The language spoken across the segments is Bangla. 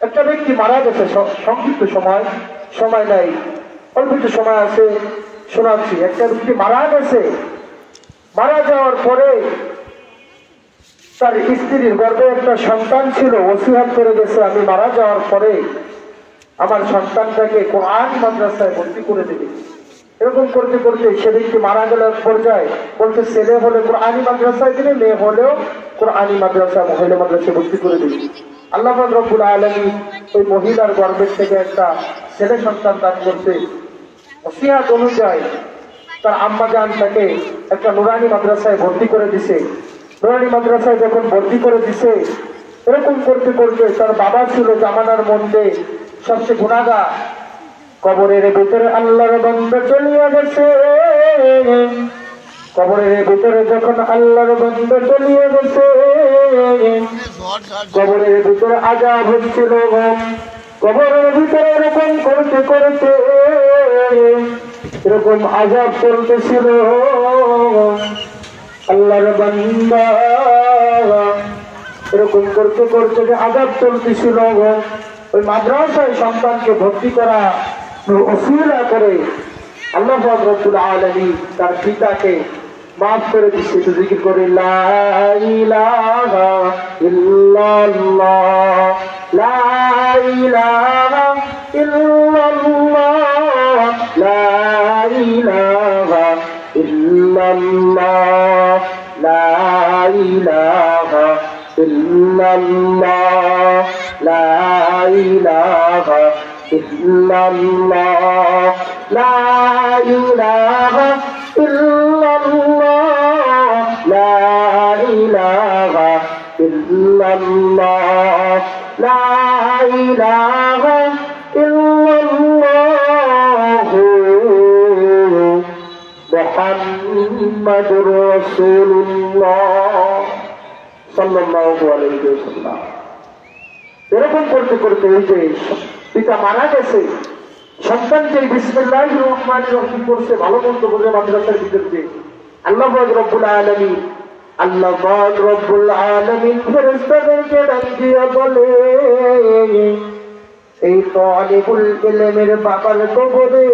একটা ব্যক্তি মারা গেছে, সংক্ষিপ্ত সময় নাই, অল্প একটু সময় আছে, শোনাচ্ছি। একটা ব্যক্তি মারা গেছে, মারা যাওয়ার পরে তার স্ত্রীর গর্ভে একটা সন্তান ছিল, ওসিয়ত করে গেছে আমি মারা যাওয়ার পরে আমার সন্তানটাকে কোরআন মাদ্রাসায় ভর্তি করে দেবে। এরকম করতে করতে সে ব্যক্তি মারা গেলার পর্যায়ে বলতে ছেলে হলে কোরআনি মাদ্রাসায় দিলে, মেয়ে হলেও কোরআনি মাদ্রাসা মহিলা মাদ্রাসায় ভর্তি করে দেবে। আল্লাহ রব্বুল আলামিন ওই মহিলার গর্ভের থেকে একটা ছেলে সন্তান দান করতে ওসিয়ত অনুযায়ী তার আম্মা জান তাকে একটা নুরানি মাদ্রাসায় ভর্তি করে দিছে। নুরানি মাদ্রাসায় যখন ভর্তি করে দিছে, এরকম করতে করতে তার বাবা ছিল জামানার মধ্যে সবচেয়ে গুনাহগার। কবরের ভিতরে আল্লাহর বান্দা চলিয়া গেছে, কবরের ভিতরে যখন আল্লাহর বান্দা চলিয়া গেছে, কবরের ভিতরে আযাব হচ্ছিল, কবরের ভিতরে এরকম করতে করতে এরকম আযাব চলতেছিল। আল্লাহর বান্দা এরকম করতে করতে যে আযাব চলতেছিল, ওই মাদ্রাসায় সন্তানকে ভর্তি করা ওসিলা করে আল্লাহ রব্বুল আলামিন তার পিতাকে মাফ করে দিচ্ছে। তো জিকির করে লা ইলাহা ইল্লাল্লাহ, লা ইলাহা ইল্লাল্লাহ, লা ইলাহা ইল্লাল্লাহ, লা ইলাহা ইল্লাল্লাহ, লা ইলাহা ইল্লাল্লাহ, লা ইলাহা ইল্লাল্লাহ, লা ইলাহা ইল্লাল্লাহ, লা ইলাহা ইল্লাল্লাহ, মুহাম্মাদুর রাসূলুল্লাহ সাল্লাল্লাহু আলাইহি ওয়াসাল্লাম। এরকম করতে করতে এই যে পিতা মারা গেছে, সন্তানকে বিসমিল্লাহির রহমানির রহিম করছে, ভালো মন্দ বলে মাদ্রাসার ভিতরে আল্লাহ রব্বুল আলামিন ফেরেশতাদেরকে ডাক দিয়া বলে, এই তালিবুল ইলমের বাবার কবরে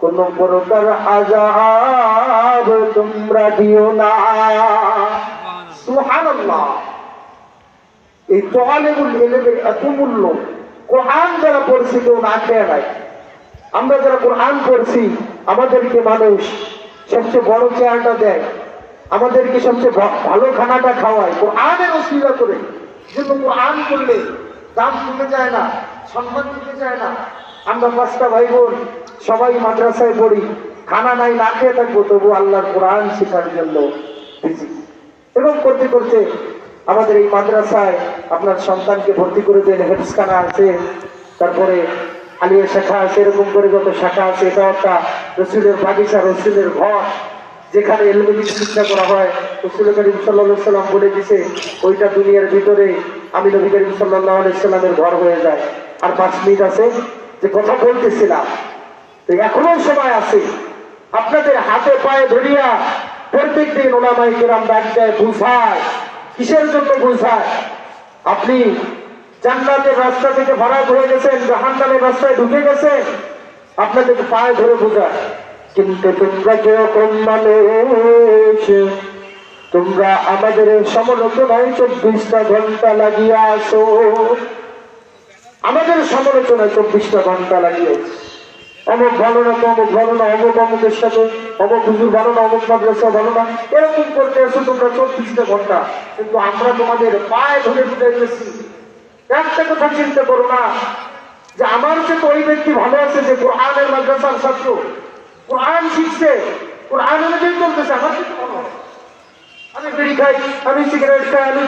কোন প্রকার আযাব তোমরা দিও না। সুবহানাল্লাহ। এই তালিবুল ইলমের এত মূল্য। কোরআন যারা পড়ছি কেউ না খেয়ে নাই। আমরা যারা কোরআন পড়ছি আমাদেরকে মানুষ সবচেয়ে বড় চেয়ারটা দেয়, আমাদেরকে সবচেয়ে ভালো খানাটা খাওয়ায় কোরআনের ওসিলা করে। কিন্তু কোরআন করলে দাম কমে যায় না, সম্মান কমে যায় না। আমরা 5টা ভাই বোন সবাই মাদ্রাসায় পড়ি, খানা নাই, না খেয়ে থাকবো, তবু আল্লাহর কোরআন শেখার জন্য এবং করতে করতে আমাদের এই মাদ্রাসায় আপনার সন্তানকে ভর্তি করে দেন। হেফজখানা আছে, তারপরে আলিয়া শাখা আছে, এরকম করে যত শাখা আছে। এটা একটা রসুলের বাগিচা, রসুলের ঘর, যেখানে ইলমি শিক্ষা করা হয়। রাসূল করিম সাল্লাল্লাহু আলাইহি সাল্লাম বলে দিয়েছে ওইটা দুনিয়ার ভিতরে আমি নবী করিম সাল্লাল্লাহু আলাইহি সাল্লামের ঘর হয়ে যায়। আর 5 মিনিট আছে যে কথা বলতেছিলাম, তো এখনো সময় আছে। আপনাদের হাতে পায়ে ধরিয়া প্রত্যেকদিন উলামায়ে কেরাম ডাক দেয়, বুঝায়। কিসের জন্য বুঝায়? আপনি জান্নাতের রাস্তা থেকে ভাড়া হয়ে গেছেন, জাহান্নামের রাস্তায় ঢুকে গেছেন, আপনাদেরকে পায়ে ধরে বুঝায়। কিন্তু তোমরা কিরকম মানুষ, তোমরা আমাদের সমালোচনায় 24টা ঘন্টা লাগিয়ে আসো। আমাদের সমালোচনায় 24টা ঘন্টা লাগিয়ে অমুক ভালো না, অমুক ভালো না, অমুক অমুকের সাথে, অমুক হুজুর ভালো না, অমুক মাদ্রাসা ভালো না, এরকম করতে আসো তোমরা 24টা ঘন্টা। কিন্তু আমরা তোমাদের পায়ে ধরে বুঝে গেছি। একটা কথা চিন্তা করো না যে আমার চেয়ে তো ওই ব্যক্তি ভালো আছে যে কোরআনের মাদ্রাসার ছাত্র, কোরআন শিখছে, কোরআন অনুযায়ী চলতেছে, আমার চেয়ে ভালো। আমি বিড়ি খাই, আমি সিগারেট খাই, আমি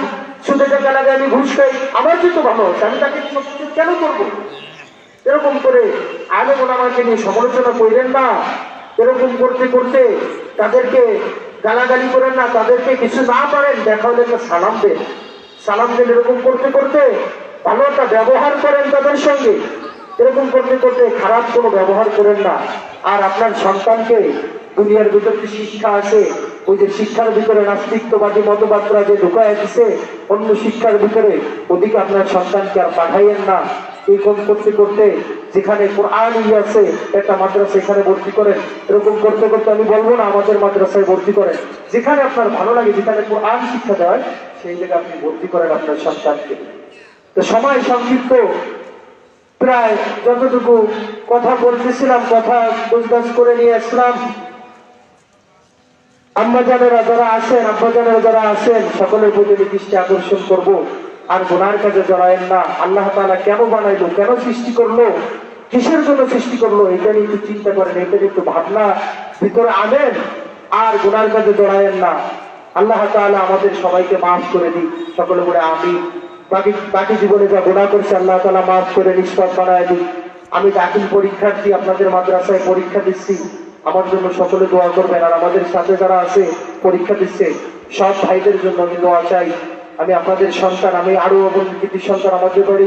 সুদে টাকা লাগাই, আমি ঘুষ খাই, আমার চেয়ে তো ভালো আছে, আমি তাকে কেন করবো? এরকম করে আলেম ওলামাকে নিয়ে সমালোচনা করলেন না। এরকম করতে করতে তাদেরকে গালাগালি করেন না, তাদেরকে কিছু না পারেন দেখা হলে একটা সালাম দেন, সালাম দেন। এরকম করতে করতে ভালো একটা ব্যবহার করেন তাদের সঙ্গে। এরকম করতে করতে খারাপ কোনো ব্যবহার করেন না। আর আপনার সন্তানকে দুনিয়ার ভিতর যে শিক্ষা আছে ওই যে শিক্ষার ভিতরে নাস্তিকবাদী মতবাদরা যে ঢুকায় দিছে অন্য শিক্ষার ভিতরে, ওদিকে আপনার সন্তানকে আর পাঠাইয়েন না। এরকম করতে করতে যেখানে কোরআন আছে একটা মাদ্রাসা এখানে ভর্তি করেন। এরকম করতে করতে আমি বলবো না আমাদের মাদ্রাসায় ভর্তি করেন, যেখানে আপনার ভালো লাগে, যেখানে কোরআন শিক্ষা দেয় সেই জায়গায় আপনি ভর্তি করেন আপনার সন্তানকে। তো সময় সংক্ষিপ্ত, প্রায় যতটুকু কথা বলতেছিলাম কথা বুঝবাজ করে নিয়ে আসলাম। আম্মাজানেরা যারা আছেন, আব্বাজানেরা যারা আছেন, সকলের প্রতি দৃষ্টি আকর্ষণ করব, আর গুনার কাজে জড়ায়েন না। আল্লাহ তাআলা কেন বানাইলো, কেন সৃষ্টি করলো, কিসের জন্য সৃষ্টি করলো, এটা নিয়ে একটু চিন্তা করেন, এটা নিয়ে একটু ভাবনা ভিতরে আনেন, আর গুনার কাজে জড়ায়েন না। আল্লাহ তাআলা আমাদের সবাইকে মাফ করে দিই, সকলে বলে আমি। বাকি জীবনে যা গুনাহ করছে আল্লাহ তাআলা মাফ করে নিষ্পাপ বানায় দিই। আমি দাখিল পরীক্ষার্থী, আপনাদের মাদ্রাসায় পরীক্ষা দিচ্ছি, আমার জন্য সকলে দোয়া করবেন। আর আমাদের সাথে যারা আছে পরীক্ষা দিচ্ছে সব ভাইদের জন্য আমি দোয়া চাই। আমি আপনাদের সন্তান, আমি আরো কৃতি সন্তান, আমাদের বাড়ি